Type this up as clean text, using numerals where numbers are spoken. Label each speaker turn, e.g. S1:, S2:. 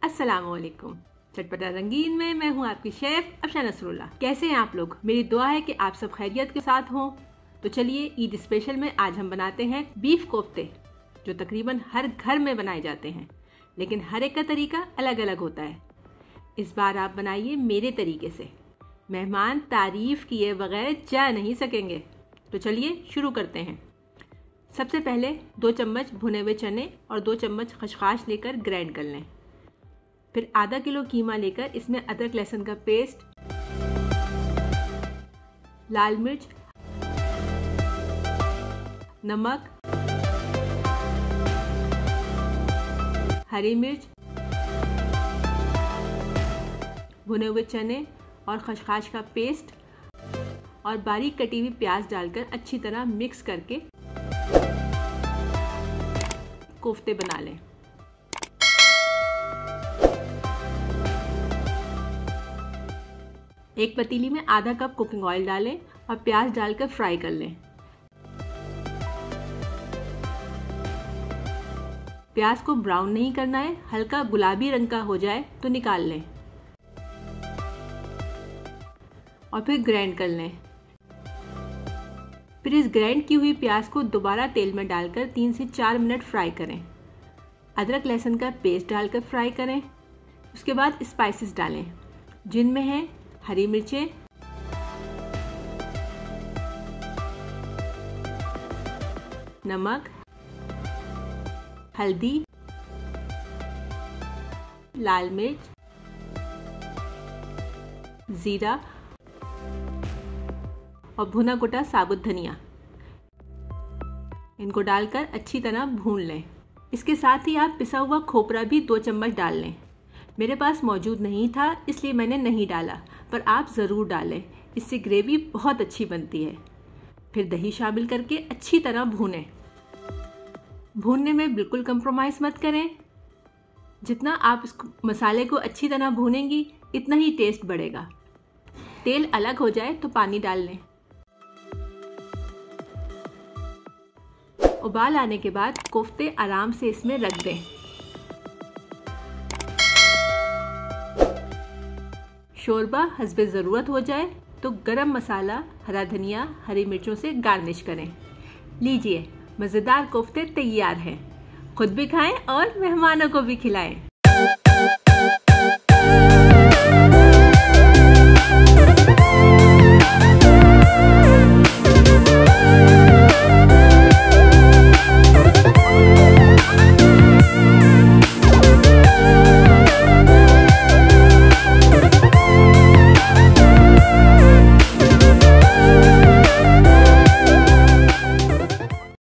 S1: अस्सलामुअलैकुम। चटपटा रंगीन में मैं हूँ आपकी शेफ अफशा नसरुल्लाह। कैसे हैं आप लोग? मेरी दुआ है कि आप सब खैरियत के साथ हों। तो चलिए ईद स्पेशल में आज हम बनाते हैं बीफ कोफ्ते, जो तकरीबन हर घर में बनाए जाते हैं, लेकिन हर एक का तरीका अलग अलग होता है। इस बार आप बनाइए मेरे तरीके से, मेहमान तारीफ किए बगैर जा नहीं सकेंगे। तो चलिए शुरू करते हैं। सबसे पहले 2 चम्मच भुने हुए चने और 2 चम्मच खसखस लेकर ग्राइंड कर लें। फिर आधा किलो कीमा लेकर इसमें अदरक लहसुन का पेस्ट, लाल मिर्च, नमक, हरी मिर्च, भुने हुए चने और खसखस का पेस्ट और बारीक कटी हुई प्याज डालकर अच्छी तरह मिक्स करके कोफ्ते बना लें। एक पतीली में आधा कप कुकिंग ऑयल डालें और प्याज डालकर फ्राई कर लें। प्याज को ब्राउन नहीं करना है, हल्का गुलाबी रंग का हो जाए तो निकाल लें और फिर ग्राइंड कर लें। फिर इस ग्राइंड की हुई प्याज को दोबारा तेल में डालकर 3 से 4 मिनट फ्राई करें। अदरक लहसुन का पेस्ट डालकर फ्राई करें। उसके बाद स्पाइसेस डालें, जिनमें हैं हरी मिर्चें, नमक, हल्दी, लाल मिर्च, जीरा और भुना कुटा साबुत धनिया। इनको डालकर अच्छी तरह भून लें। इसके साथ ही आप पिसा हुआ खोपरा भी 2 चम्मच डाल लें। मेरे पास मौजूद नहीं था इसलिए मैंने नहीं डाला, पर आप ज़रूर डालें, इससे ग्रेवी बहुत अच्छी बनती है। फिर दही शामिल करके अच्छी तरह भूनें। भूनने में बिल्कुल कंप्रोमाइज़ मत करें। जितना आप इस मसाले को अच्छी तरह भूनेंगी इतना ही टेस्ट बढ़ेगा। तेल अलग हो जाए तो पानी डाल लें। उबाल आने के बाद कोफ्ते आराम से इसमें रख दें। शोरबा हस्बे ज़रूरत हो जाए तो गरम मसाला, हरा धनिया, हरी मिर्चों से गार्निश करें। लीजिए, मज़ेदार कोफ्ते तैयार हैं। खुद भी खाएं और मेहमानों को भी खिलाएं।